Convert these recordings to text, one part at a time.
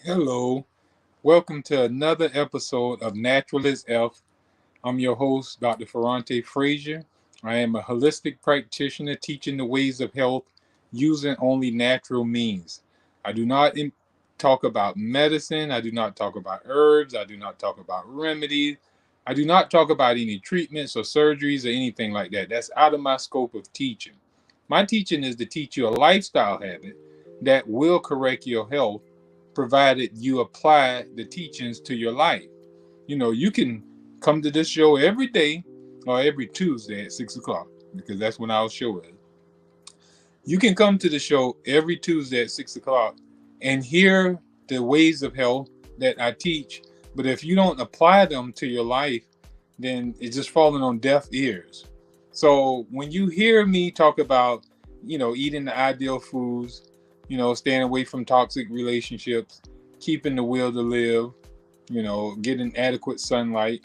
Hello, welcome to another episode of Naturalist Health. I'm your host, Dr. Ferrante Frazier. I am a holistic practitioner teaching the ways of health using only natural means. I do not talk about medicine, I do not talk about herbs, I do not talk about remedies, I do not talk about any treatments or surgeries or anything like that. That's out of my scope of teaching. My teaching is to teach you a lifestyle habit that will correct your health provided you apply the teachings to your life. You can come to this show every day or every Tuesday at 6 o'clock because that's when our show is. You can come to the show every Tuesday at 6 o'clock and hear the ways of health that I teach. But if you don't apply them to your life, then it's just falling on deaf ears. So when you hear me talk about, eating the ideal foods, staying away from toxic relationships, keeping the will to live, getting adequate sunlight,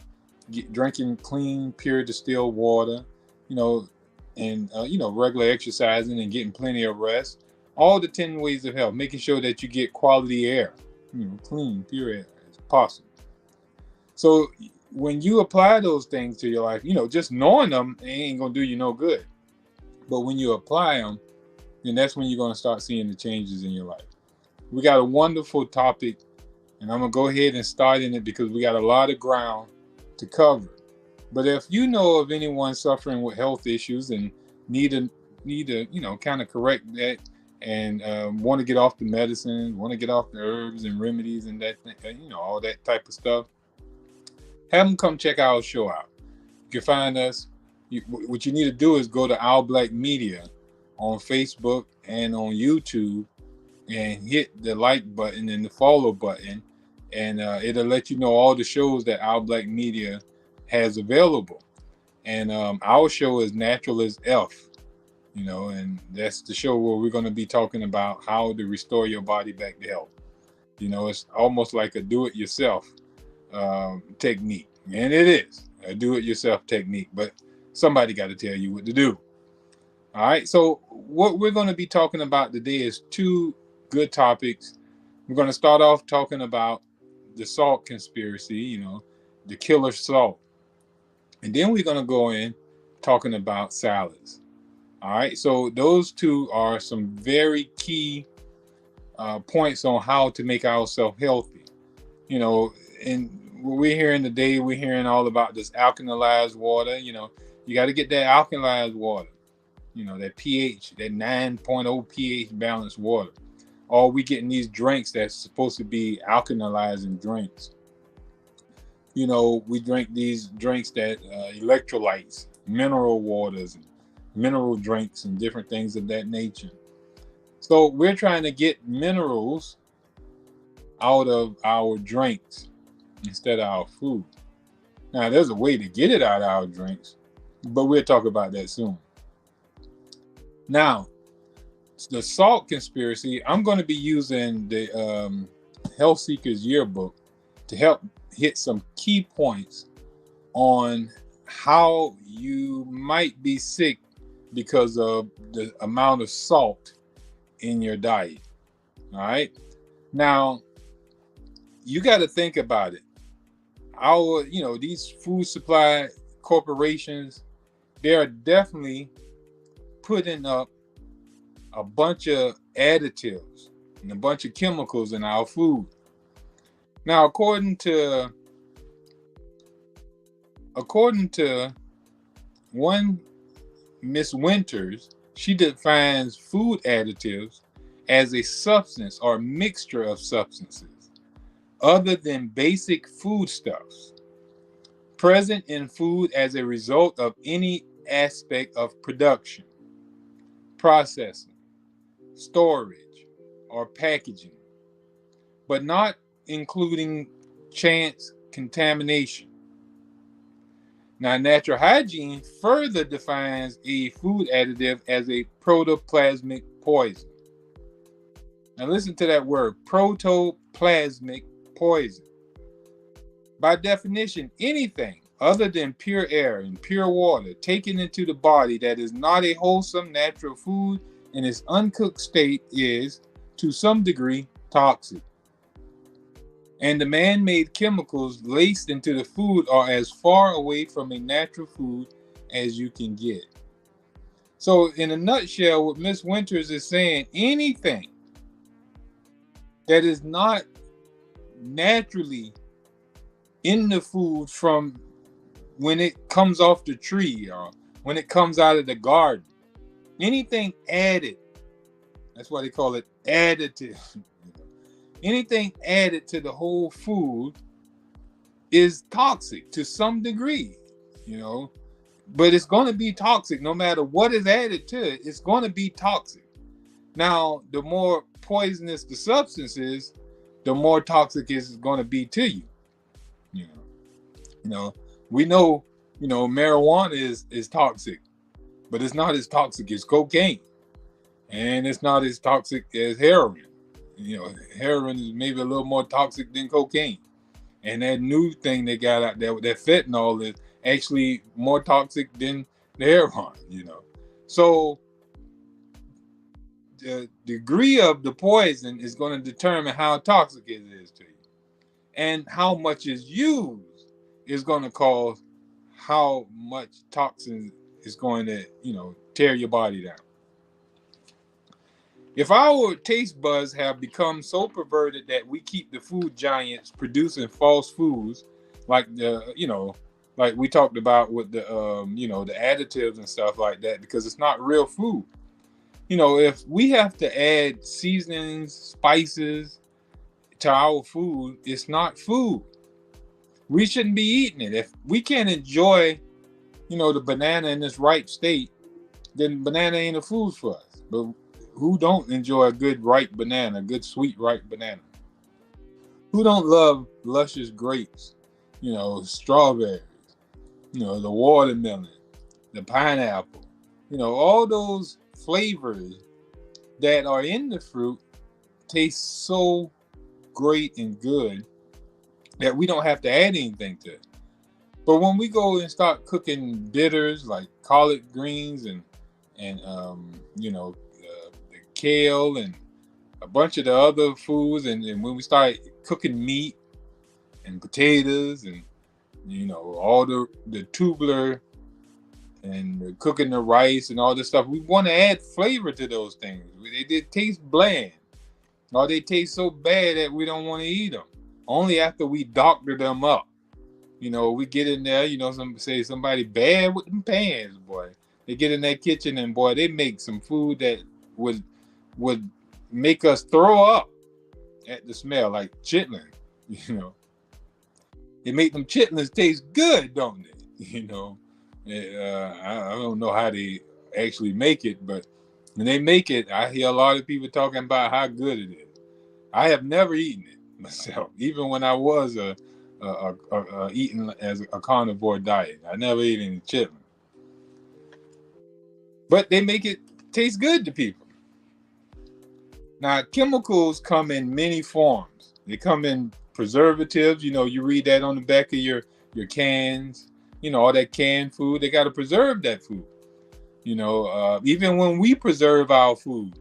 drinking clean, pure distilled water, you know, and regular exercising and getting plenty of rest. All the 10 ways of health, making sure that you get quality air, clean, pure air as possible. So when you apply those things to your life, just knowing them ain't gonna do you no good. But when you apply them, then that's when you're gonna start seeing the changes in your life. We got a wonderful topic, and I'm gonna go ahead and start in it because we got a lot of ground to cover. But if you know of anyone suffering with health issues and need to kind of correct that and want to get off the medicine, want to get off the herbs and remedies and that all that type of stuff, have them come check our show out. You can find us. What you need to do is go to Our Black Media on Facebook and on YouTube and hit the like button and the follow button, and it'll let you know all the shows that Our Black Media has available. And our show is Naturalist Elf, and that's the show where we're going to be talking about how to restore your body back to health. It's almost like a do-it-yourself technique, and it is a do-it-yourself technique, but somebody got to tell you what to do. All right, so what we're going to be talking about today is two good topics. We're going to start off talking about the salt conspiracy, the killer salt. And then we're going to go in talking about salads. All right, so those two are some very key points on how to make ourselves healthy. And what we're hearing today, we're hearing all about this alkalized water. You got to get that alkalized water, that pH, that 9.0 pH balanced water. Or we getting these drinks that's supposed to be alkalizing drinks. We drink these drinks that electrolytes, mineral waters, and mineral drinks, and different things of that nature. So we're trying to get minerals out of our drinks instead of our food. Now, there's a way to get it out of our drinks, but we'll talk about that soon. Now, the salt conspiracy, I'm going to be using the Health Seekers Yearbook to help hit some key points on how you might be sick because of the amount of salt in your diet. All right. Now, you got to think about it. These food supply corporations, they are definitely putting up a bunch of additives and a bunch of chemicals in our food. Now, according to one Miss Winters, she defines food additives as a substance or mixture of substances other than basic foodstuffs present in food as a result of any aspect of production, processing, storage, or packaging, but not including chance contamination. Now, Natural Hygiene further defines a food additive as a protoplasmic poison. Now, listen to that word, protoplasmic poison. By definition, anything other than pure air and pure water taken into the body that is not a wholesome natural food in its uncooked state is, to some degree, toxic. And the man-made chemicals laced into the food are as far away from a natural food as you can get. So in a nutshell, what Miss Winters is saying, anything that is not naturally in the food from when it comes off the tree or when it comes out of the garden, anything added, that's why they call it additive. Anything added to the whole food is toxic to some degree, you know, but it's going to be toxic no matter what is added to it. It's going to be toxic. Now, the more poisonous the substance is, the more toxic it's going to be to you. You know, we know, marijuana is toxic, but it's not as toxic as cocaine, and it's not as toxic as heroin. Heroin is maybe a little more toxic than cocaine, and that new thing they got out there with that fentanyl is actually more toxic than the heroin. So the degree of the poison is going to determine how toxic it is to you, and how much is used is going to cause how much toxin is going to tear your body down. If our taste buds have become so perverted that we keep the food giants producing false foods, like like we talked about with the the additives and stuff like that, because it's not real food. If we have to add seasonings, spices to our food, it's not food. We shouldn't be eating it. If we can't enjoy, the banana in its ripe state, then banana ain't a food for us. But who don't enjoy a good ripe banana, a good sweet ripe banana? Who don't love luscious grapes, strawberries, the watermelon, the pineapple, all those flavors that are in the fruit taste so great and good that we don't have to add anything to it. But when we go and start cooking bitters like collard greens and the kale and a bunch of the other foods, and when we start cooking meat and potatoes and all the tubular and cooking the rice and all this stuff, we want to add flavor to those things. They taste bland, or they taste so bad that we don't want to eat them. Only after we doctor them up. We get in there, somebody bad with them pans, boy. They get in that kitchen and boy, they make some food that would make us throw up at the smell, like chitlin. They make them chitlins taste good, don't they? I don't know how they actually make it, but when they make it, I hear a lot of people talking about how good it is. I have never eaten it myself, even when I was eating as a carnivore diet. I never ate any chitlin, but they make it taste good to people. Now, chemicals come in many forms. They come in preservatives. You read that on the back of your cans. All that canned food, they got to preserve that food. Even when we preserve our food,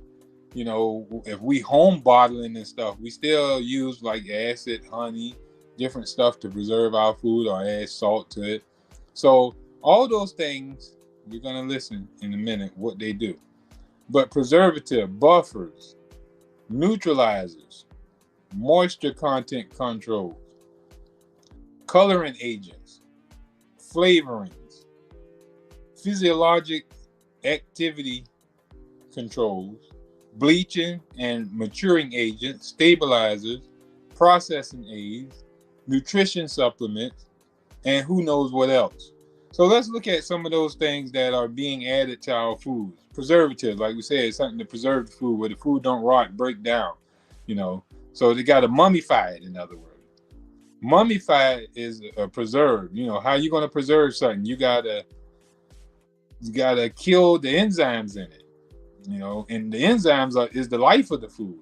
if we home bottling and stuff, we still use like acid, honey, different stuff to preserve our food, or add salt to it. So all those things, we're going to listen in a minute what they do. But preservative, buffers, neutralizers, moisture content controls, coloring agents, flavorings, physiologic activity controls, bleaching and maturing agents, stabilizers, processing aids, nutrition supplements, and who knows what else. So let's look at some of those things that are being added to our foods. Preservatives, like we said, is something to preserve the food, where the food don't rot, break down, So they got to mummify it, in other words. Mummify is a preserve. How you going to preserve something? You gotta kill the enzymes in it. And the enzymes is the life of the food.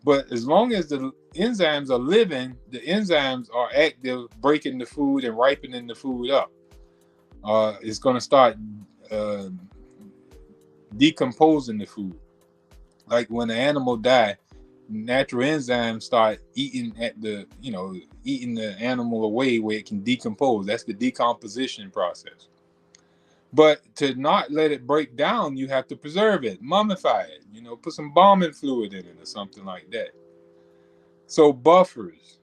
But as long as the enzymes are living, the enzymes are active, breaking the food and ripening the food up. It's going to start decomposing the food. Like when the animal die, natural enzymes start eating eating the animal away where it can decompose. That's the decomposition process. But to not let it break down, you have to preserve it, mummify it, put some embalming fluid in it or something like that. So buffers,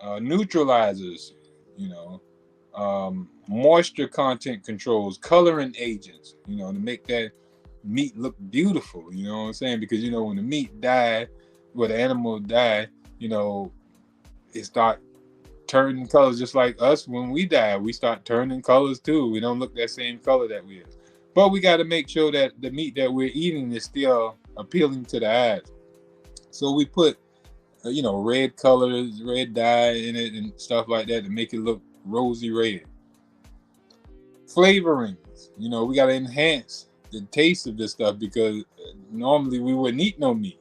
neutralizers, moisture content controls, coloring agents, to make that meat look beautiful, you know what I'm saying? Because, when the meat die, when the animal die, it start turning colors just like us. When we die, we start turning colors too. We don't look that same color that we is. But we got to make sure that the meat that we're eating is still appealing to the eyes. So we put, red colors, red dye in it and stuff like that to make it look rosy red. Flavorings, we got to enhance the taste of this stuff because normally we wouldn't eat no meat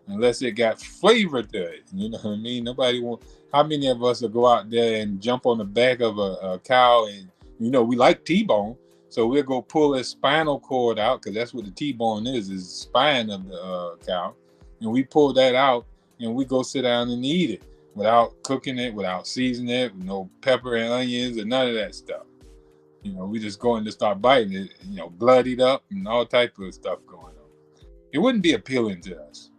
unless it got flavor to it. You know what I mean? Nobody want. How many of us will go out there and jump on the back of a cow and, we like T-bone, so we'll go pull a spinal cord out because that's what the T-bone is the spine of the cow. And we pull that out and we go sit down and eat it without cooking it, without seasoning it, with no pepper and onions and none of that stuff. We just going to start biting it, bloodied up and all type of stuff going on. It wouldn't be appealing to us.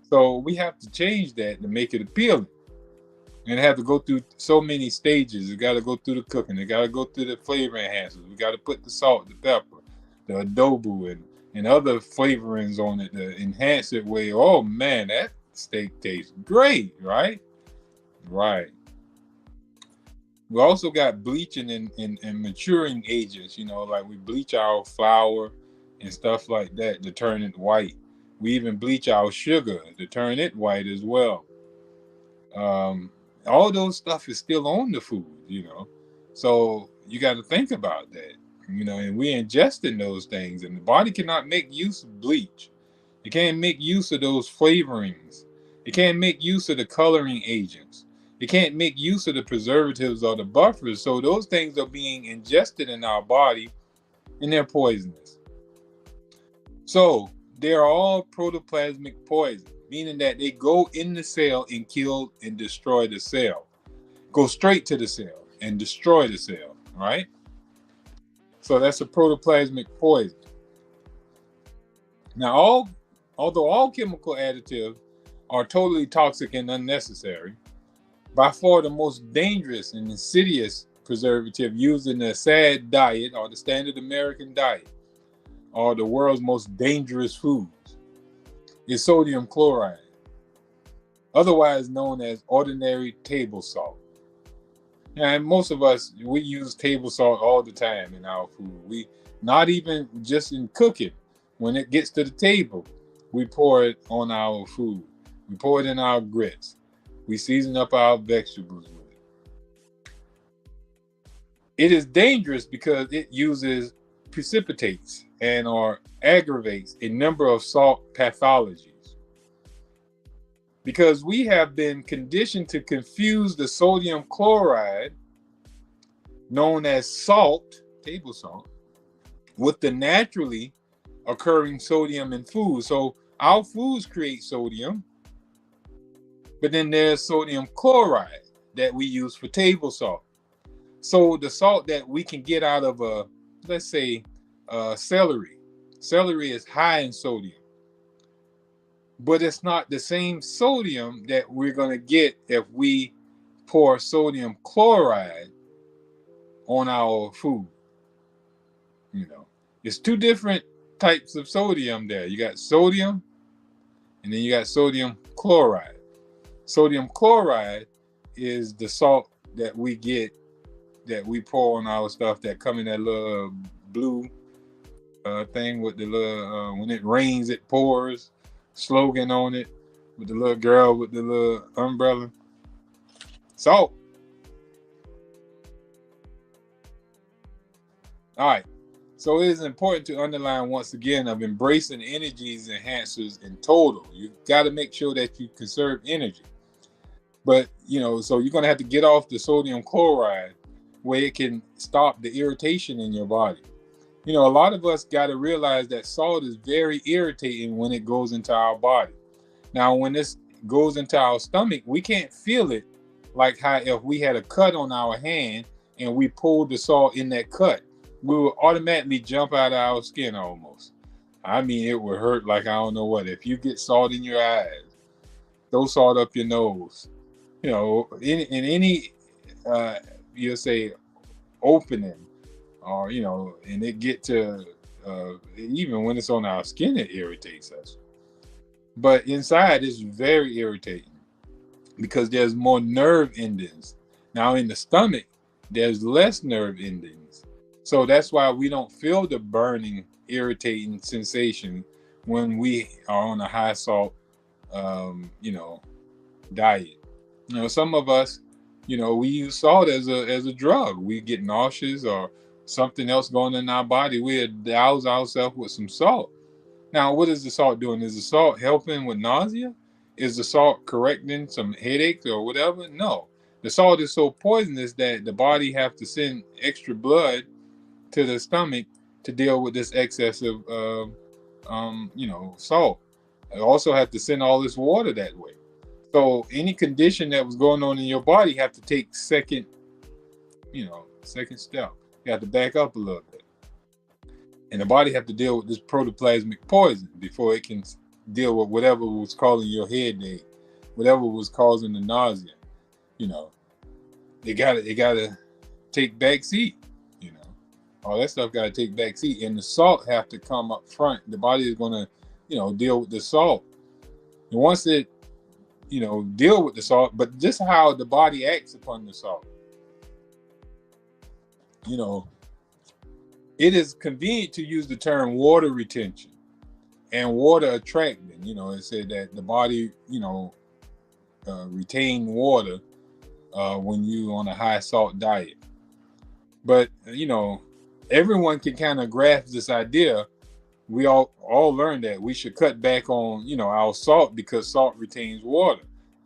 So we have to change that to make it appealing. And it have to go through so many stages. It got to go through the cooking. It got to go through the flavor enhancers. We got to put the salt, the pepper, the adobo, and other flavorings on it to enhance it. Way, oh man, that steak tastes great, right? Right. We also got bleaching and maturing agents. Like we bleach our flour and stuff like that to turn it white. We even bleach our sugar to turn it white as well. All those stuff is still on the food, so you got to think about that, and we ingesting those things, and the body cannot make use of bleach. It can't make use of those flavorings. It can't make use of the coloring agents. It can't make use of the preservatives or the buffers. So those things are being ingested in our body and they're poisonous. So they're all protoplasmic poison, meaning that they go in the cell and kill and destroy the cell. Go straight to the cell and destroy the cell, right? So that's a protoplasmic poison. Now, although all chemical additives are totally toxic and unnecessary, by far the most dangerous and insidious preservative used in the SAD diet or the standard American diet, or the world's most dangerous foods, is sodium chloride, otherwise known as ordinary table salt. And most of us, we use table salt all the time in our food. We not even just in cooking. When it gets to the table, we pour it on our food. We pour it in our grits. We season up our vegetables with it. It is dangerous because it uses precipitates and or aggravates a number of salt pathologies. Because we have been conditioned to confuse the sodium chloride, known as salt, table salt, with the naturally occurring sodium in food. So our foods create sodium, but then there's sodium chloride that we use for table salt. So the salt that we can get out of let's say celery. Celery is high in sodium, but it's not the same sodium that we're going to get if we pour sodium chloride on our food. It's two different types of sodium there. You got sodium and then you got sodium chloride. Sodium chloride is the salt that we get, that we pour on our stuff, that come in that little blue thing with the little, when it rains, it pours slogan on it with the little girl with the little umbrella. Salt. All right. So it is important to underline once again of embracing energies enhancers in total. You got to make sure that you conserve energy. But, so you're going to have to get off the sodium chloride where it can stop the irritation in your body. A lot of us got to realize that salt is very irritating when it goes into our body. Now, when this goes into our stomach, we can't feel it like how if we had a cut on our hand and we pulled the salt in that cut, we would automatically jump out of our skin almost. I mean, it would hurt like I don't know what. If you get salt in your eyes, throw salt up your nose. In any, you'll say, opening, or and it get to, even when it's on our skin, it irritates us. But inside, it's very irritating because there's more nerve endings. Now in the stomach, there's less nerve endings. So that's why we don't feel the burning, irritating sensation when we are on a high salt, diet. Some of us, we use salt as a drug. We get nauseous or something else going in our body. We douse ourselves with some salt. Now, what is the salt doing? Is the salt helping with nausea? Is the salt correcting some headaches or whatever? No. The salt is so poisonous that the body have to send extra blood to the stomach to deal with this excessive, salt. It also have to send all this water that way. So any condition that was going on in your body have to take second step. You have to back up a little bit. And the body have to deal with this protoplasmic poison before it can deal with whatever was causing your headache, whatever was causing the nausea. They gotta take back seat. All that stuff gotta take back seat, and the salt have to come up front. The body is gonna, deal with the salt. And once it, deal with the salt, but just how the body acts upon the salt. It is convenient to use the term water retention and water attracting. It said that the body, retain water when you on a high salt diet. But everyone can kind of grasp this idea. We all learned that we should cut back on our salt because salt retains water.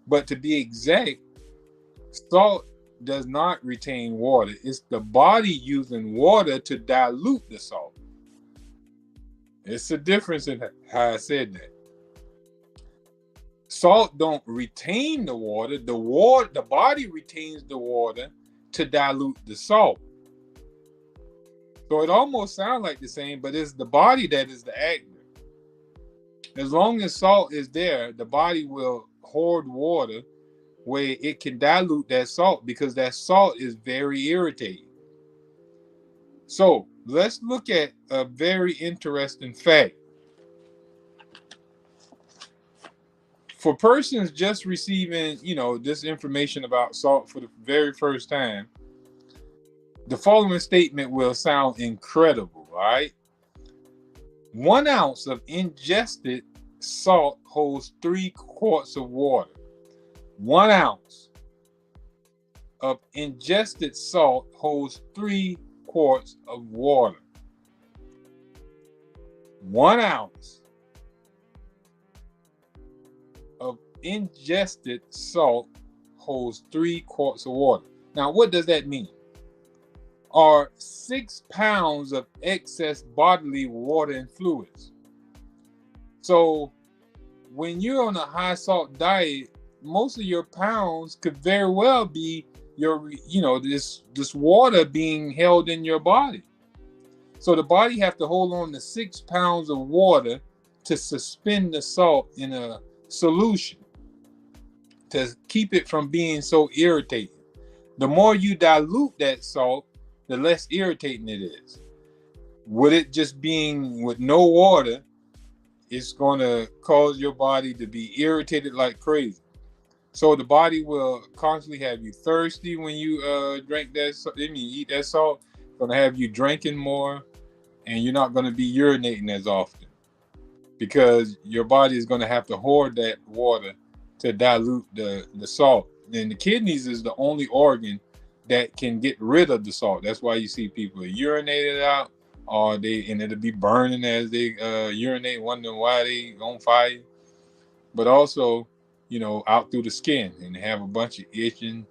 But to be exact, salt does not retain water. It's the body using water to dilute the salt. It's a difference in how I said that. Salt don't retain the water. The body retains the water to dilute the salt. So it almost sounds like the same, but it's the body that is the actor. As long as salt is there, the body will hoard water where it can dilute that salt because that salt is very irritating. So let's look at a very interesting fact. For persons just receiving, this information about salt for the very first time, the following statement will sound incredible, all right? 1 ounce of ingested salt holds 3 quarts of water. 1 ounce of ingested salt holds 3 quarts of water. 1 ounce of ingested salt holds 3 quarts of water. Now, what does that mean? Are 6 pounds of excess bodily water and fluids. So when you're on a high salt diet, most of your pounds could very well be your, this water being held in your body. So the body have to hold on to 6 pounds of water to suspend the salt in a solution to keep it from being so irritating. The more you dilute that salt, the less irritating it is. With it just being with no water, it's going to cause your body to be irritated like crazy. So the body will constantly have you thirsty when you drink that. Eat that salt. It's going to have you drinking more, and you're not going to be urinating as often because your body is going to have to hoard that water to dilute the salt. And the kidneys is the only organ that can get rid of the salt. That's why you see people urinate it out, and it'll be burning as they urinate, wondering why they on fire. But also, out through the skin, and have a bunch of itching,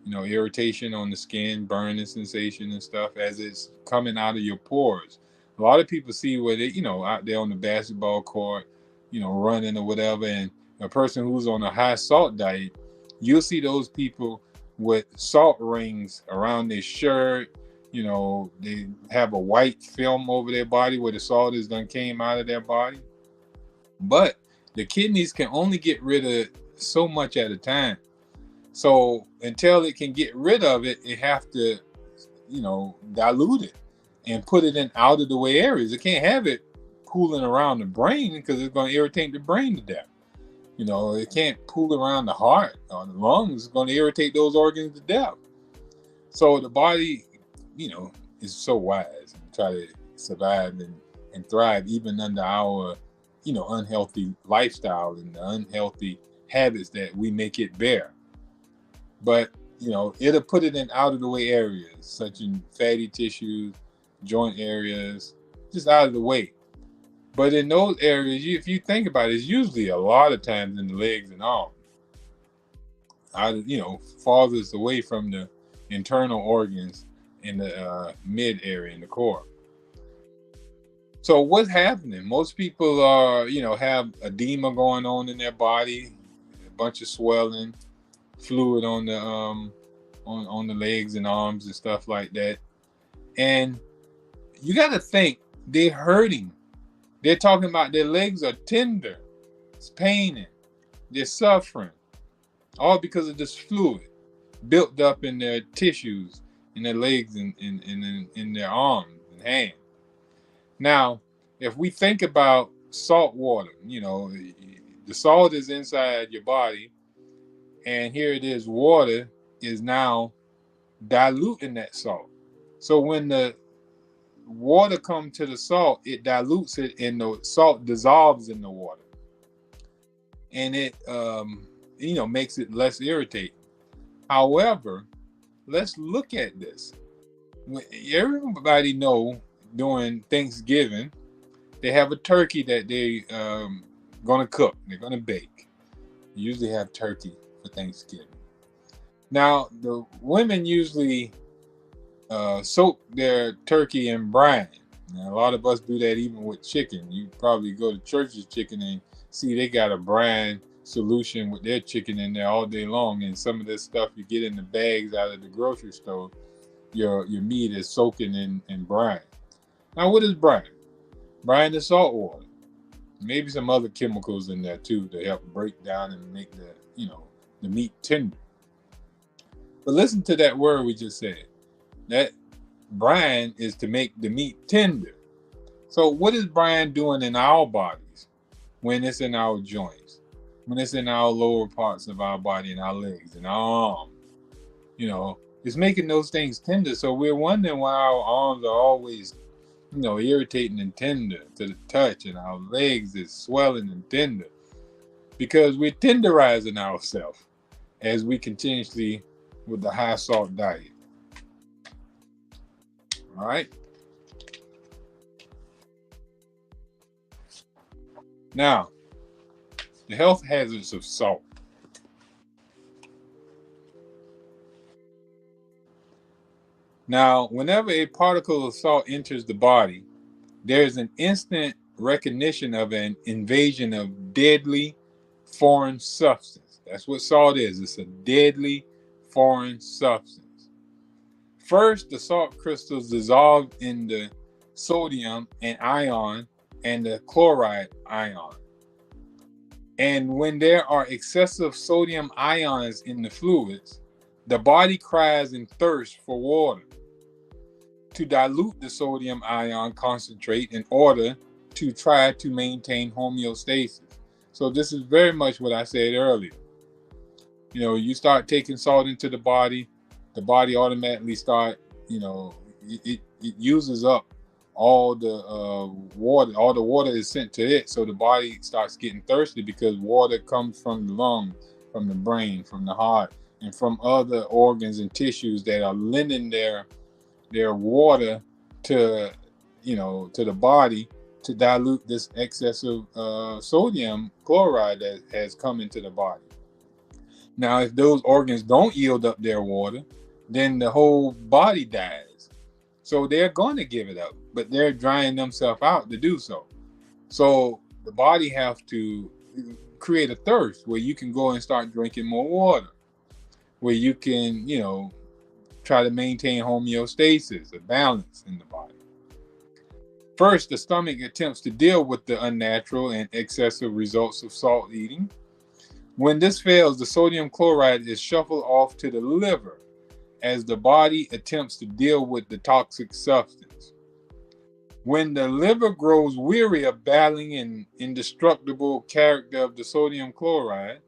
irritation on the skin, burning sensation and stuff as it's coming out of your pores. A lot of people see where they, out there on the basketball court, running or whatever, and a person who's on a high salt diet, you'll see those people with salt rings around their shirt. They have a white film over their body where the salt is done came out of their body. But the kidneys can only get rid of so much at a time. So until it can get rid of it, it have to, dilute it and put it in out of the way areas. It can't have it pooling around the brain because it's going to irritate the brain to death. It can't pool around the heart or the lungs. It's going to irritate those organs to death. So the body, is so wise and try to survive and thrive even under our, unhealthy lifestyle and the unhealthy habits that we make it bear. But, it'll put it in out of the way areas, such as fatty tissues, joint areas, just out of the way. But in those areas, if you think about it, it's usually a lot of times in the legs and arms. Farthest away from the internal organs in the mid area in the core. So what's happening? Most people are, have edema going on in their body, a bunch of swelling, fluid on the on the legs and arms and stuff like that. And you got to think they're hurting. They're talking about their legs are tender, it's paining, they're suffering, all because of this fluid built up in their tissues, in their legs and in their arms and hands. Now, if we think about salt water, the salt is inside your body, and here it is, water is now diluting that salt. So when the water comes to the salt, it dilutes it and the salt dissolves in the water. And it, makes it less irritating. However, let's look at this. Everybody know during Thanksgiving, they have a turkey that they gonna cook. They're gonna bake. You usually have turkey for Thanksgiving. Now, the women usually soak their turkey in brine. Now, a lot of us do that even with chicken. You probably go to Church's Chicken and see they got a brine solution with their chicken in there all day long. And some of this stuff you get in the bags out of the grocery store, your meat is soaking in brine. Now, what is brine? Brine is salt water. Maybe some other chemicals in there too to help break down and make the meat tender. But listen to that word we just said. That brine is to make the meat tender. So what is brine doing in our bodies when it's in our joints, when it's in our lower parts of our body, in our legs, in our arms? It's making those things tender. So we're wondering why our arms are always, irritating and tender to the touch, and our legs is swelling and tender because we're tenderizing ourselves as we continuously with the high salt diet. All right. Now, the health hazards of salt. Now, whenever a particle of salt enters the body, there is an instant recognition of an invasion of deadly foreign substance. That's what salt is. It's a deadly foreign substance. First, the salt crystals dissolve in the sodium and ion and the chloride ion. And when there are excessive sodium ions in the fluids, the body cries in thirst for water to dilute the sodium ion concentrate in order to try to maintain homeostasis. So this is very much what I said earlier. You start taking salt into the body automatically start, it uses up all the water. All the water is sent to it, so the body starts getting thirsty because water comes from the lungs, from the brain, from the heart, and from other organs and tissues that are lending their water to the body to dilute this excessive sodium chloride that has come into the body. Now, if those organs don't yield up their water, then the whole body dies. So they're going to give it up, but they're drying themselves out to do so. So the body have to create a thirst where you can go and start drinking more water, where you can, try to maintain homeostasis, a balance in the body. First, the stomach attempts to deal with the unnatural and excessive results of salt eating. When this fails, the sodium chloride is shuffled off to the liver as the body attempts to deal with the toxic substance. When the liver grows weary of battling an indestructible character of the sodium chloride,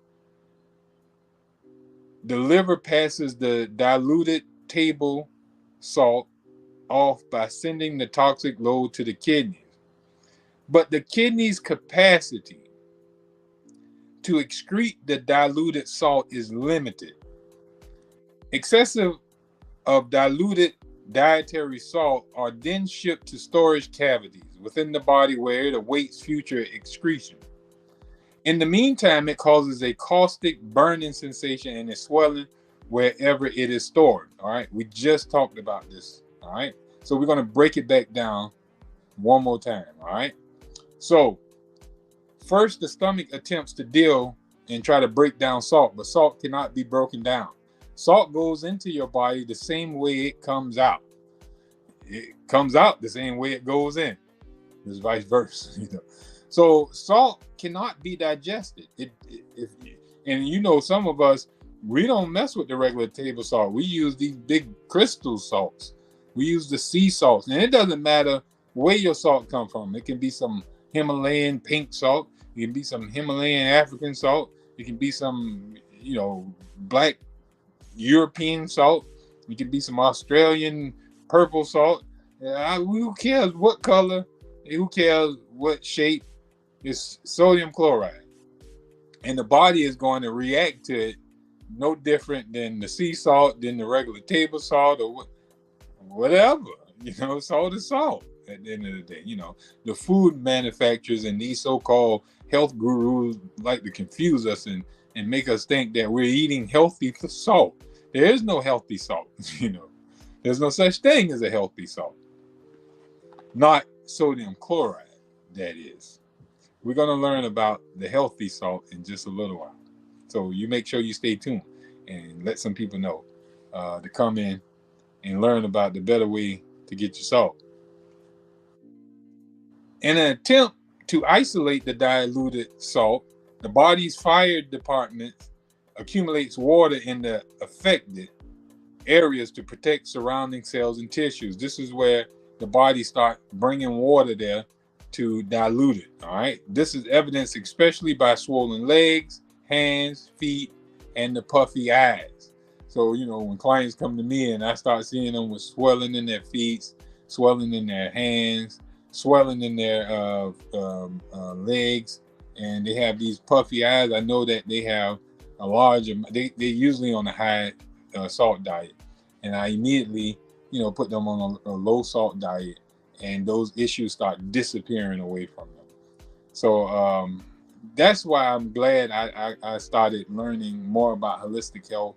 the liver passes the diluted table salt off by sending the toxic load to the kidneys. But the kidneys' capacity to excrete the diluted salt is limited. Excessive of diluted dietary salt are then shipped to storage cavities within the body where it awaits future excretion. In the meantime, it causes a caustic burning sensation and a swelling wherever it is stored. All right, we just talked about this. All right, so we're going to break it back down one more time. All right, so first, the stomach attempts to deal and try to break down salt, but salt cannot be broken down. Salt goes into your body the same way it comes out. It comes out the same way it goes in. It's vice versa. So salt cannot be digested. Some of us, we don't mess with the regular table salt. We use these big crystal salts. We use the sea salts, and it doesn't matter where your salt comes from. It can be some Himalayan pink salt. It can be some Himalayan African salt. It can be some, black European salt. It can be some Australian purple salt. Who cares what color? Who cares what shape? It's sodium chloride. And the body is going to react to it no different than the sea salt, than the regular table salt, or whatever. Salt is salt at the end of the day. The food manufacturers and these so-called health gurus like to confuse us and make us think that we're eating healthy salt. There is no healthy salt. There's no such thing as a healthy salt. Not sodium chloride, that is. We're going to learn about the healthy salt in just a little while. So you make sure you stay tuned and let some people know to come in and learn about the better way to get your salt. In an attempt to isolate the diluted salt, the body's fire department accumulates water in the affected areas to protect surrounding cells and tissues. This is where the body starts bringing water there to dilute it. All right. This is evidenced especially by swollen legs, hands, feet, and the puffy eyes. So, when clients come to me and I start seeing them with swelling in their feet, swelling in their hands, swelling in their legs, and they have these puffy eyes, I know that they have a large, they're usually on a high salt diet. And I immediately, put them on a low salt diet, and those issues start disappearing away from them. So that's why I'm glad I started learning more about holistic health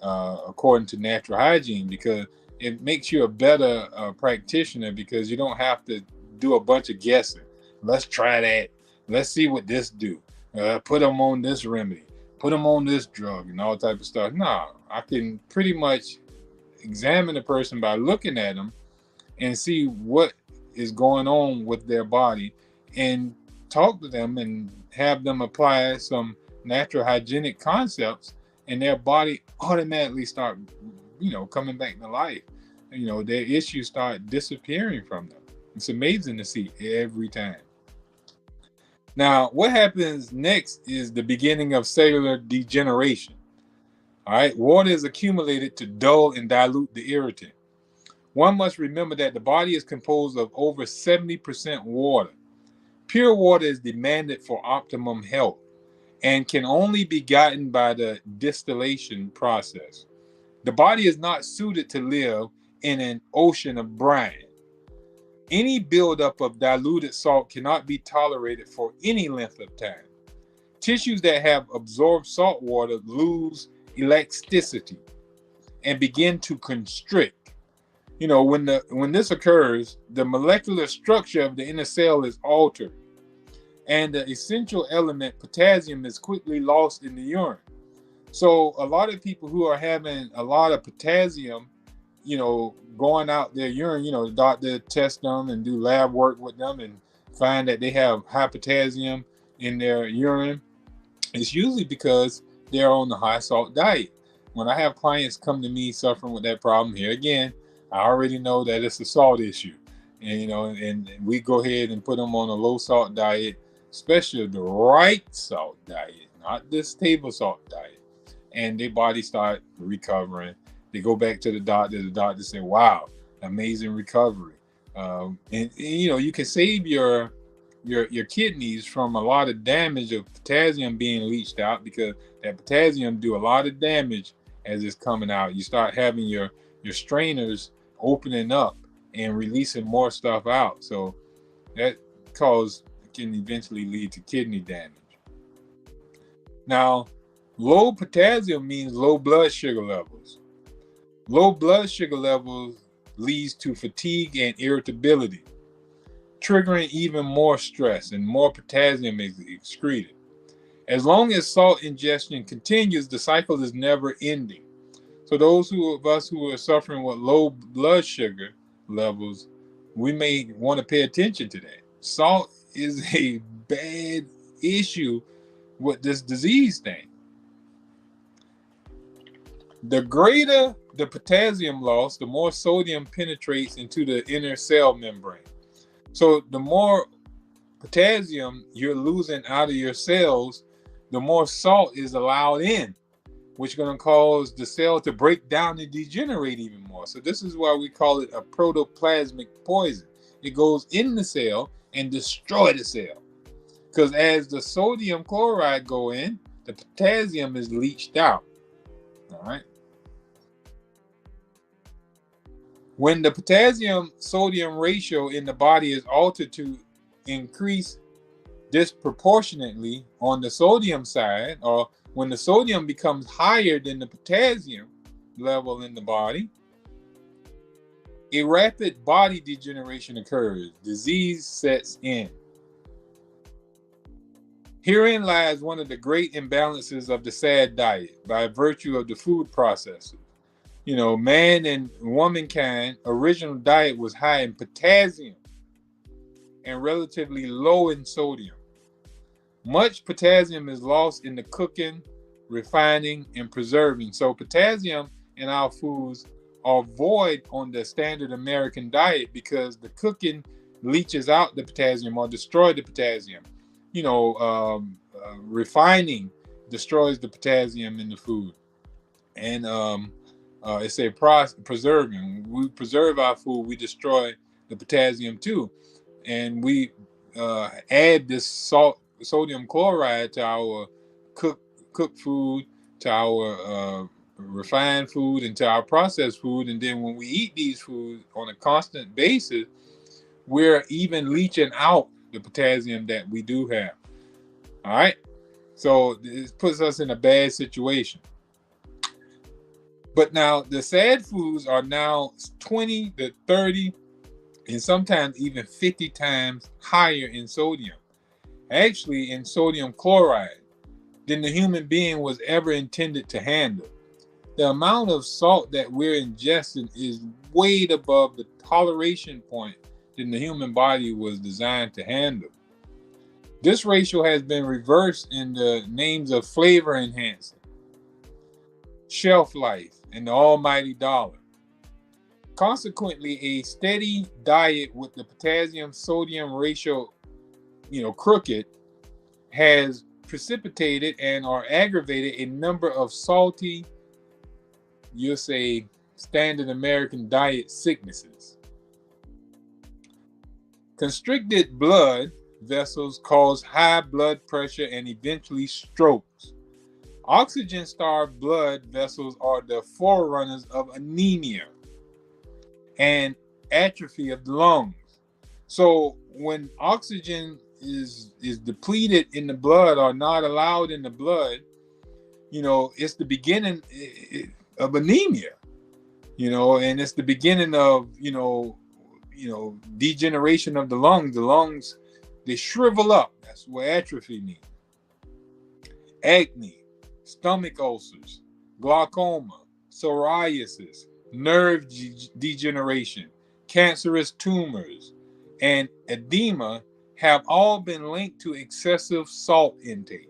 according to natural hygiene, because it makes you a better practitioner, because you don't have to do a bunch of guessing. Let's try that. Let's see what this do. Put them on this remedy. Put them on this drug and all type of stuff. No, I can pretty much examine a person by looking at them and see what is going on with their body and talk to them and have them apply some natural hygienic concepts, and their body automatically start, coming back to life. Their issues start disappearing from them. It's amazing to see every time. Now, what happens next is the beginning of cellular degeneration. All right, water is accumulated to dull and dilute the irritant. One must remember that the body is composed of over 70% water. Pure water is demanded for optimum health and can only be gotten by the distillation process. The body is not suited to live in an ocean of brine. Any buildup of diluted salt cannot be tolerated for any length of time. Tissues that have absorbed salt water lose elasticity and begin to constrict. When this occurs, the molecular structure of the inner cell is altered. and the essential element potassium is quickly lost in the urine. So a lot of people who are having a lot of potassium, going out their urine, the doctor test them and do lab work with them and find that they have high potassium in their urine. It's usually because they're on the high salt diet. When I have clients come to me suffering with that problem, here again, I already know that it's a salt issue. And, and we go ahead and put them on a low salt diet, especially the right salt diet, not this table salt diet. And their body start recovering. They go back to the doctor. The doctor say, "Wow, amazing recovery." And you can save your kidneys from a lot of damage of potassium being leached out, because that potassium do a lot of damage as it's coming out. You start having your strainers opening up and releasing more stuff out. So that can eventually lead to kidney damage. Now, low potassium means low blood sugar levels. Low blood sugar levels leads to fatigue and irritability, triggering even more stress and more potassium is excreted. As long as salt ingestion continues, the cycle is never ending. So those of us who are suffering with low blood sugar levels, we may want to pay attention to that. Salt is a bad issue with this disease thing. The greater the potassium loss, the more sodium penetrates into the inner cell membrane. So the more potassium you're losing out of your cells, the more salt is allowed in, which is going to cause the cell to break down and degenerate even more. So this is why we call it a protoplasmic poison. It goes in the cell and destroy the cell. Because as the sodium chloride go in, the potassium is leached out. All right. When the potassium sodium ratio in the body is altered to increase disproportionately on the sodium side, or when the sodium becomes higher than the potassium level in the body, a rapid body degeneration occurs. Disease sets in. Herein lies one of the great imbalances of the SAD diet by virtue of the food processors. Man and womankind original diet was high in potassium and relatively low in sodium. Much potassium is lost in the cooking, refining, and preserving. So potassium in our foods are void on the standard American diet because the cooking leaches out the potassium or destroys the potassium. Refining destroys the potassium in the food. And it's a preserving. We preserve our food, we destroy the potassium too. And we add this sodium chloride to our cooked food, to our refined food, and to our processed food. And then when we eat these foods on a constant basis, we're even leaching out the potassium that we do have. All right. So this puts us in a bad situation. But now the SAD foods are now 20 to 30 and sometimes even 50 times higher in sodium, actually in sodium chloride, than the human being was ever intended to handle. The amount of salt that we're ingesting is way above the toleration point that the human body was designed to handle. This ratio has been reversed in the names of flavor enhancing, shelf life, and the almighty dollar. Consequently, a steady diet with the potassium sodium ratio, crooked, has precipitated and or aggravated a number of salty, you'll say, standard American diet sicknesses. Constricted blood vessels cause high blood pressure and eventually strokes. Oxygen-starved blood vessels are the forerunners of anemia and atrophy of the lungs. So when oxygen is depleted in the blood or not allowed in the blood, it's the beginning of anemia, and it's the beginning of, degeneration of the lungs. The lungs They shrivel up. That's what atrophy means. Acne, stomach ulcers, glaucoma, psoriasis, nerve degeneration, cancerous tumors, and edema have all been linked to excessive salt intake.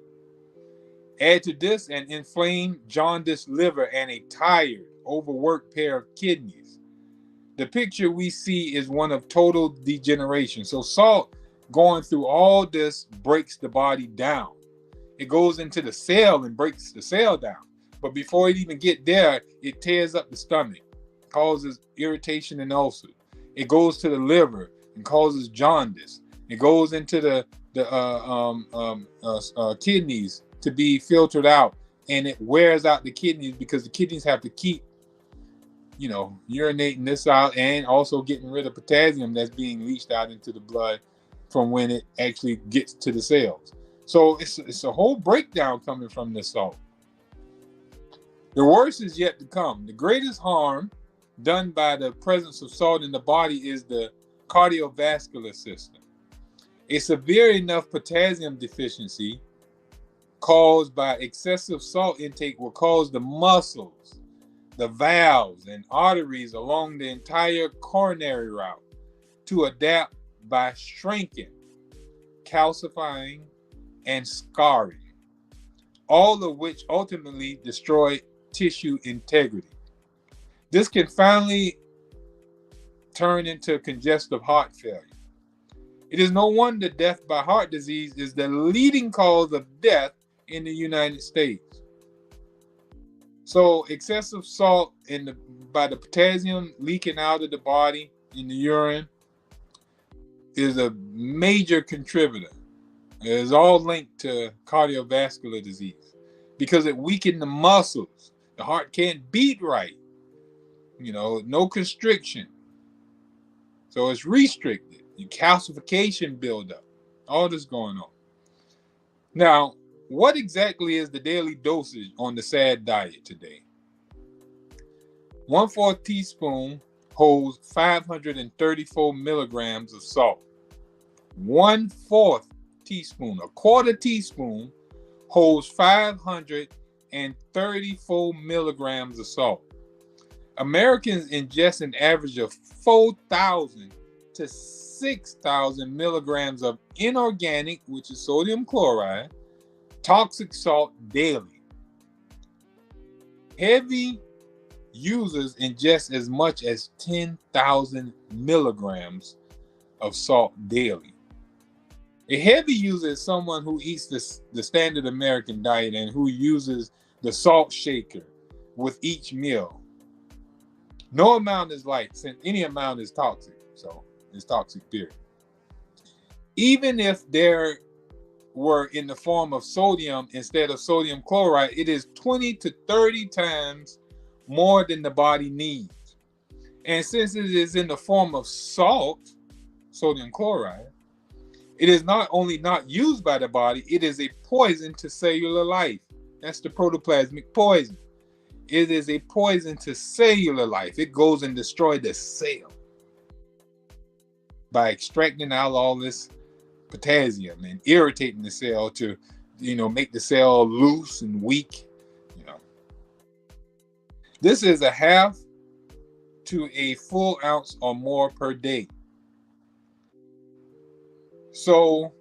Add to this an inflamed, jaundiced liver and a tired, overworked pair of kidneys. The picture we see is one of total degeneration. So salt going through all this breaks the body down. It goes into the cell and breaks the cell down. But before it even get there, it tears up the stomach, causes irritation and ulcer. It goes to the liver and causes jaundice. It goes into the kidneys to be filtered out, and it wears out the kidneys because the kidneys have to keep, urinating this out and also getting rid of potassium that's being leached out into the blood from when it actually gets to the cells. So it's a whole breakdown coming from this salt. The worst is yet to come. The greatest harm done by the presence of salt in the body is the cardiovascular system. A severe enough potassium deficiency caused by excessive salt intake will cause the muscles, the valves, and arteries along the entire coronary route to adapt by shrinking, calcifying, and scarring, all of which ultimately destroy tissue integrity. This can finally turn into congestive heart failure. It is no wonder death by heart disease is the leading cause of death in the United States. So excessive salt by the potassium leaking out of the body in the urine is a major contributor. It is all linked to cardiovascular disease because it weakens the muscles. The heart can't beat right. No constriction. So it's restricted. Your calcification buildup. All this going on. Now, what exactly is the daily dosage on the SAD diet today? 1/4 teaspoon holds 534 milligrams of salt. 1/4 teaspoon, a quarter teaspoon, holds 534 milligrams of salt. Americans ingest an average of 4,000 to 6,000 milligrams of inorganic, which is sodium chloride, toxic salt daily. Heavy users ingest as much as 10,000 milligrams of salt daily. A heavy user is someone who eats the standard American diet and who uses the salt shaker with each meal. No amount is light, since any amount is toxic. So it's toxic, period. Even if there were in the form of sodium instead of sodium chloride, it is 20 to 30 times more than the body needs. And since it is in the form of salt, sodium chloride, it is not only not used by the body, it is a poison to cellular life. That's the protoplasmic poison. It is a poison to cellular life. It goes and destroys the cell by extracting out all this potassium and irritating the cell to, make the cell loose and weak. This is a half to a full ounce or more per day. So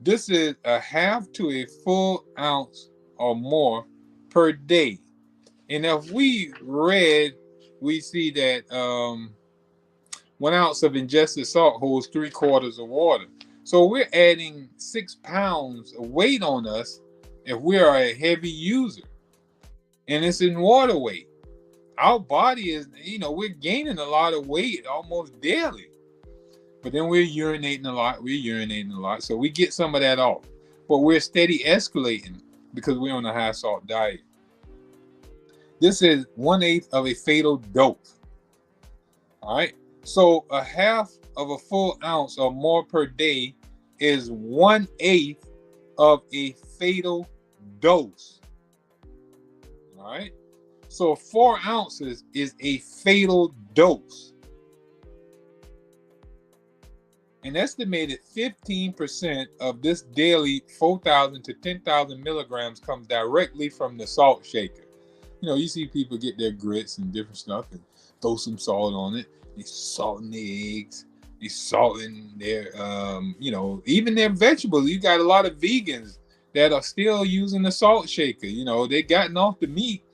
this is a half to a full ounce or more per day. And if we see that 1 ounce of ingested salt holds 3/4 of water. So we're adding 6 pounds of weight on us if we are a heavy user. And it's in water weight. Our body is, we're gaining a lot of weight almost daily. But then we're urinating a lot. So we get some of that off. But we're steady escalating because we're on a high salt diet. This is 1/8 of a fatal dose. All right. So a half of a full ounce or more per day is 1/8 of a fatal dose. All right. So 4 ounces is a fatal dose. An estimated 15% of this daily 4,000 to 10,000 milligrams comes directly from the salt shaker. You see people get their grits and different stuff and throw some salt on it. They salting the eggs. They salting their, even their vegetables. You got a lot of vegans that are still using the salt shaker. They gotten off the meat,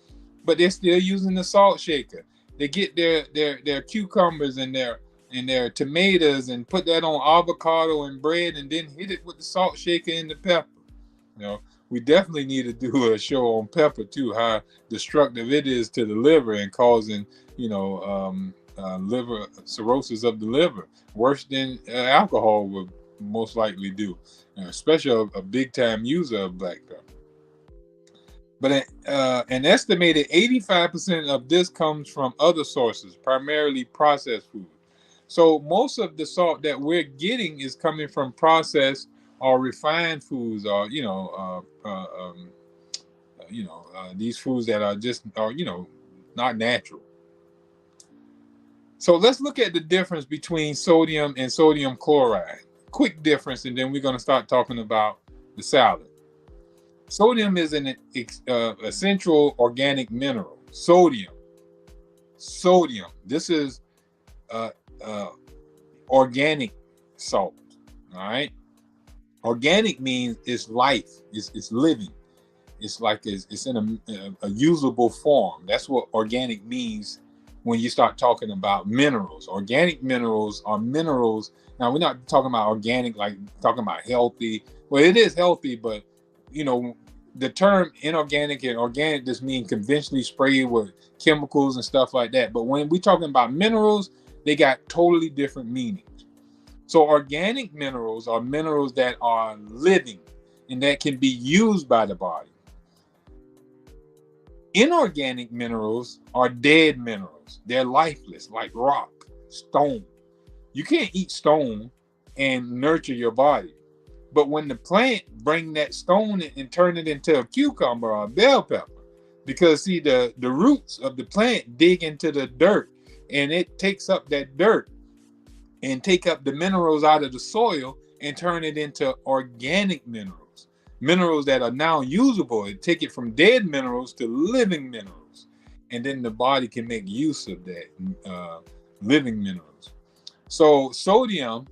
but they're still using the salt shaker. They get their cucumbers and their tomatoes and put that on avocado and bread and then hit it with the salt shaker and the pepper. We definitely need to do a show on pepper too, how destructive it is to the liver and causing, liver cirrhosis of the liver, worse than alcohol would most likely do, especially a big time user of black pepper. But an estimated 85% of this comes from other sources, primarily processed food. So most of the salt that we're getting is coming from processed or refined foods, or these foods that are just not natural. So let's look at the difference between sodium and sodium chloride. Quick difference, and then we're going to start talking about the salad. Sodium is an essential organic mineral. Sodium. This is organic salt. All right. Organic means it's life. It's living. It's like it's in a usable form. That's what organic means when you start talking about minerals. Organic minerals are minerals. Now, we're not talking about organic like talking about healthy. Well, it is healthy, but the term inorganic and organic just mean conventionally sprayed with chemicals and stuff like that. But when we're talking about minerals, they got totally different meanings. So organic minerals are minerals that are living and that can be used by the body. Inorganic minerals are dead minerals. They're lifeless, like rock, stone. You can't eat stone and nurture your body. But when the plant bring that stone and turn it into a cucumber or a bell pepper, because see, the roots of the plant dig into the dirt and it takes up that dirt and take up the minerals out of the soil and turn it into organic minerals. Minerals that are now usable. It take it from dead minerals to living minerals. And then the body can make use of that living minerals. So sodium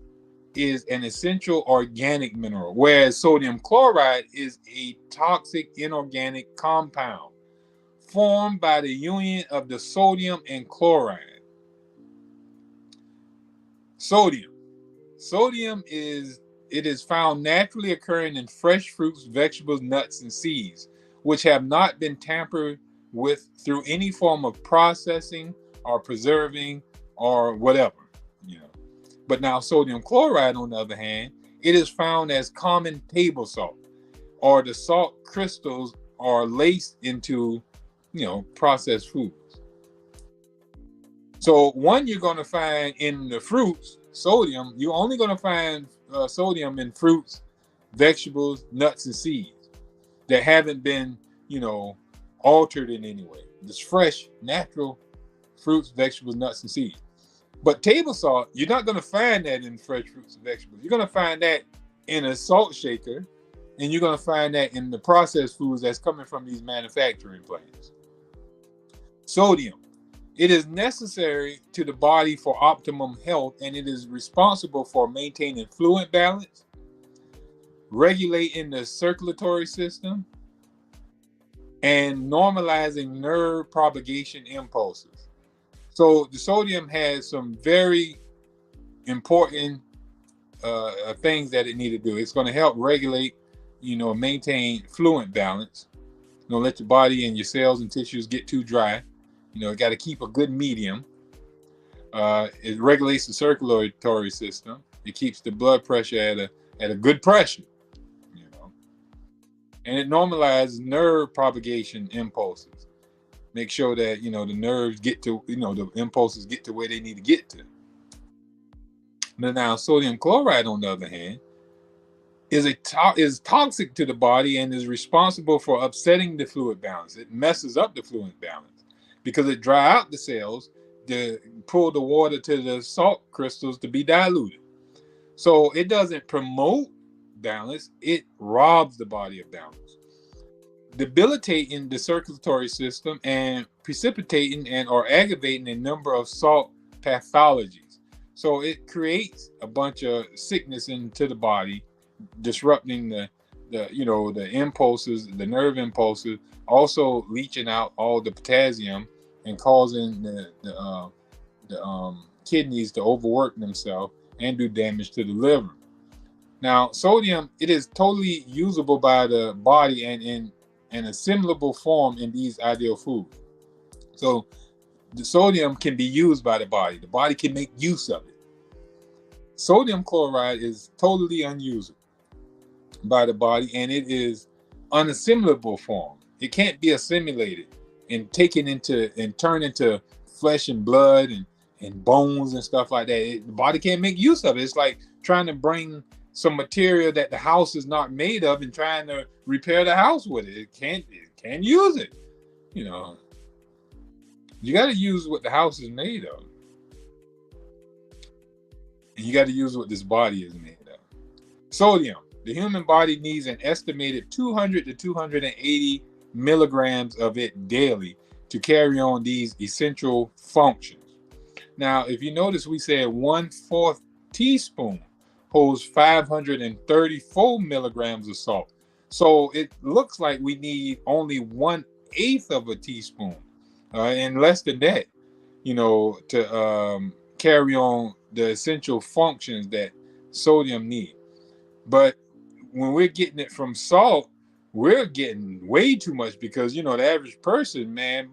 is an essential organic mineral, whereas sodium chloride is a toxic inorganic compound formed by the union of the sodium and chloride. Sodium is found naturally occurring in fresh fruits, vegetables, nuts, and seeds, which have not been tampered with through any form of processing or preserving or whatever. But now sodium chloride, on the other hand, it is found as common table salt, or the salt crystals are laced into, processed foods. So one you're going to find in the fruits, sodium, you're only going to find sodium in fruits, vegetables, nuts, and seeds that haven't been, altered in any way. Just fresh, natural fruits, vegetables, nuts, and seeds. But table salt, you're not going to find that in fresh fruits and vegetables. You're going to find that in a salt shaker, and you're going to find that in the processed foods that's coming from these manufacturing plants. Sodium. It is necessary to the body for optimum health, and it is responsible for maintaining fluid balance, regulating the circulatory system, and normalizing nerve propagation impulses. So the sodium has some very important things that it needs to do. It's going to help regulate, maintain fluid balance. Don't let your body and your cells and tissues get too dry. It got to keep a good medium. It regulates the circulatory system. It keeps the blood pressure at a good pressure. And it normalizes nerve propagation impulses. Make sure that, the nerves get to, the impulses get to where they need to get to. But now sodium chloride, on the other hand, is toxic to the body and is responsible for upsetting the fluid balance. It messes up the fluid balance because it dry out the cells to pull the water to the salt crystals to be diluted. So it doesn't promote balance, it robs the body of balance, debilitating the circulatory system and precipitating and or aggravating a number of salt pathologies. So it creates a bunch of sickness into the body, disrupting the impulses, the nerve impulses, also leaching out all the potassium and causing the kidneys to overwork themselves and do damage to the liver. Now, sodium, it is totally usable by the body and in an assimilable form in these ideal foods. So the sodium can be used by the body. The body can make use of it. Sodium chloride is totally unusable by the body, and it is unassimilable form. It can't be assimilated and taken into and turned into flesh and blood and bones and stuff like that. The body can't make use of it. It's like trying to bring some material that the house is not made of and trying to repair the house with it. It can't use it. You know, you got to use what the house is made of, and you got to use what this body is made of. Sodium. The human body needs an estimated 200 to 280 milligrams of it daily to carry on these essential functions. Now, if you notice, we said 1/4 teaspoon holds 534 milligrams of salt. So it looks like we need only 1/8 of a teaspoon, and less than that, to carry on the essential functions that sodium needs. But when we're getting it from salt, we're getting way too much because, the average person, man,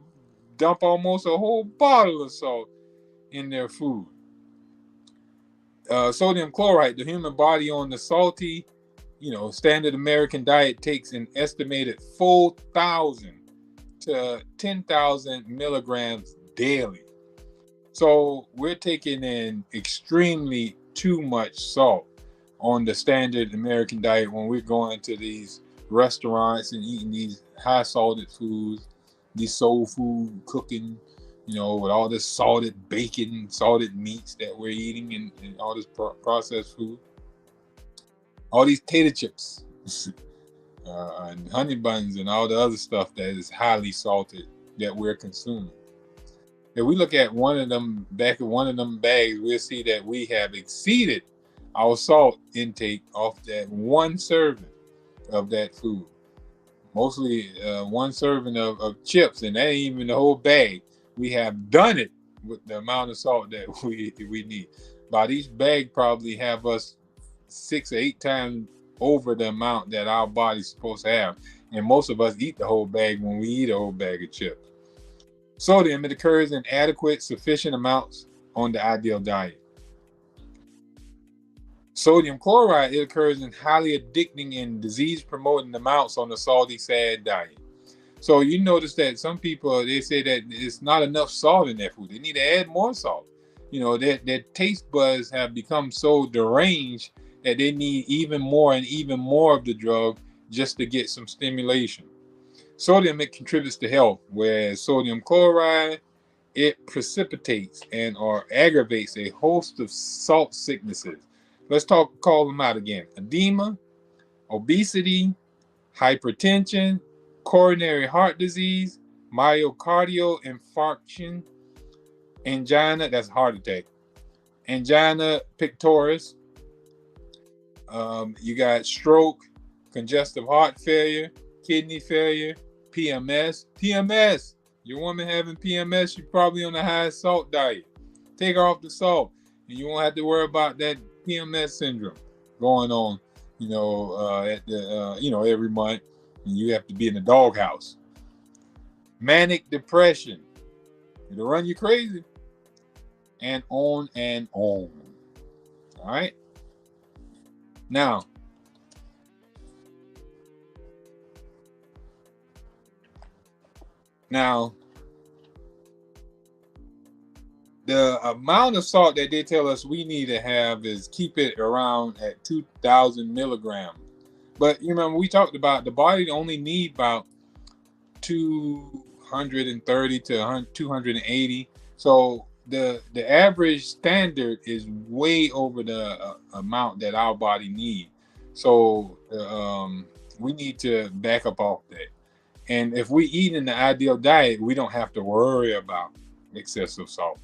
dump almost a whole bottle of salt in their food. Sodium chloride, the human body on the salty, standard American diet takes an estimated 4,000 to 10,000 milligrams daily. So we're taking in extremely too much salt on the standard American diet when we're going to these restaurants and eating these high salted foods, these soul food cooking, with all this salted bacon, salted meats that we're eating and all this processed food. All these tater chips and honey buns and all the other stuff that is highly salted that we're consuming. If we look at one of them bags, we'll see that we have exceeded our salt intake off that one serving of that food. Mostly one serving of chips, and that ain't even the whole bag. We have done it with the amount of salt that we need. About each bag probably have us 6 or 8 times over the amount that our body's supposed to have. And most of us eat the whole bag when we eat a whole bag of chips. Sodium, it occurs in adequate, sufficient amounts on the ideal diet. Sodium chloride, it occurs in highly addicting and disease-promoting amounts on the salty, sad diet. So you notice that some people, they say that it's not enough salt in their food. They need to add more salt. Their taste buds have become so deranged that they need even more and even more of the drug just to get some stimulation. Sodium, it contributes to health, whereas sodium chloride, it precipitates and or aggravates a host of salt sicknesses. Let's call them out again. Edema, obesity, hypertension, coronary heart disease, myocardial infarction, angina, that's heart attack, angina pectoris, you got stroke, congestive heart failure, kidney failure, PMS. Your woman having PMS, she's probably on the highest salt diet. Take her off the salt, and you won't have to worry about that PMS syndrome going on, every month, and you have to be in the doghouse. Manic depression, it'll run you crazy, and on and on. All right. Now, the amount of salt that they tell us we need to have is keep it around at 2,000 milligrams. But we talked about the body only need about 230 to 280. So the average standard is way over the amount that our body needs. So we need to back up off that. And if we eat in the ideal diet, we don't have to worry about excessive salt.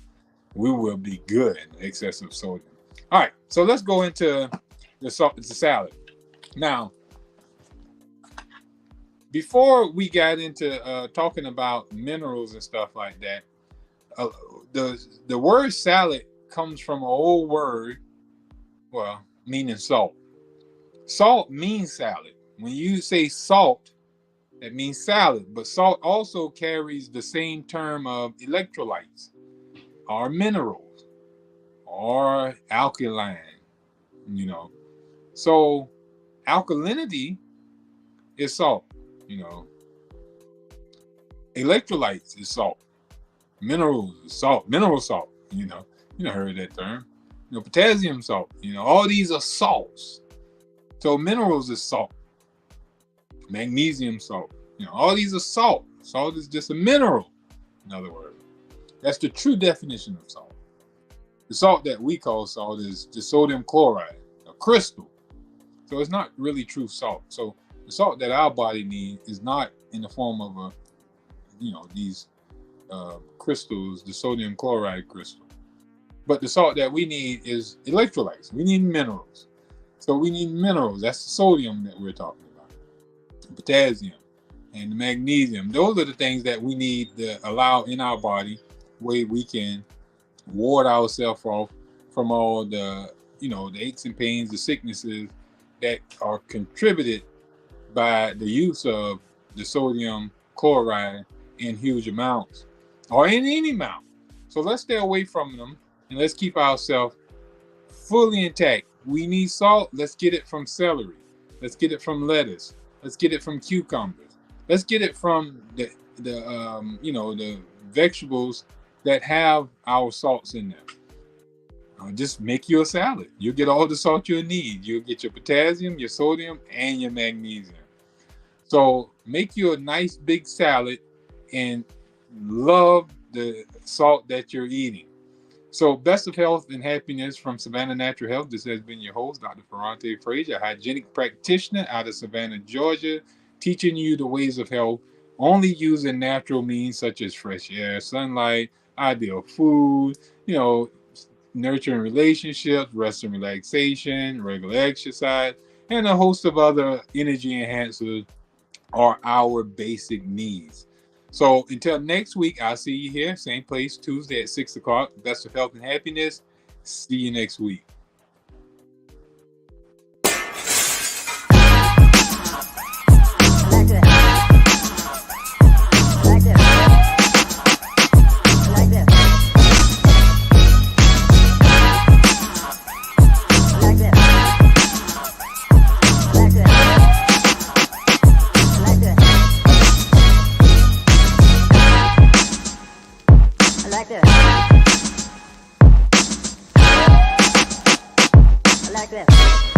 We will be good in excessive sodium. All right, so let's go into the salad. Now, before we got into talking about minerals and stuff like that, the word salad comes from an old word, well, meaning salt. Salt means salad. When you say salt, that means salad. But salt also carries the same term of electrolytes, or minerals, or alkaline, you know. So alkalinity is salt, you know. Electrolytes is salt. Minerals is salt. Mineral salt, you know. You heard that term. You know, potassium salt, you know, all these are salts. So minerals is salt. Magnesium salt. You know, all these are salt. Salt is just a mineral, in other words. That's the true definition of salt. The salt that we call salt is just sodium chloride, a crystal. So it's not really true salt. So the salt that our body needs is not in the form of these crystals, the sodium chloride crystal. But the salt that we need is electrolytes. We need minerals. So we need minerals. That's the sodium that we're talking about. Potassium and the magnesium. Those are the things that we need to allow in our body where we can ward ourselves off from all the, the aches and pains, the sicknesses that are contributed by the use of the sodium chloride in huge amounts or in any amount. So let's stay away from them and let's keep ourselves fully intact. We need salt. Let's get it from celery. Let's get it from lettuce. Let's get it from cucumbers. Let's get it from the vegetables that have our salts in them. Just make you a salad. You'll get all the salt you'll need. You'll get your potassium, your sodium, and your magnesium. So make you a nice big salad and love the salt that you're eating. So best of health and happiness from Savannah Natural Health. This has been your host, Dr. Ferrante Frazier, a hygienic practitioner out of Savannah, Georgia, teaching you the ways of health, only using natural means such as fresh air, sunlight, ideal food, nurturing relationships, rest and relaxation, regular exercise, and a host of other energy enhancers are our basic needs. So until next week, I'll see you here, same place, Tuesday at 6 o'clock. Best of health and happiness. See you next week. Like this.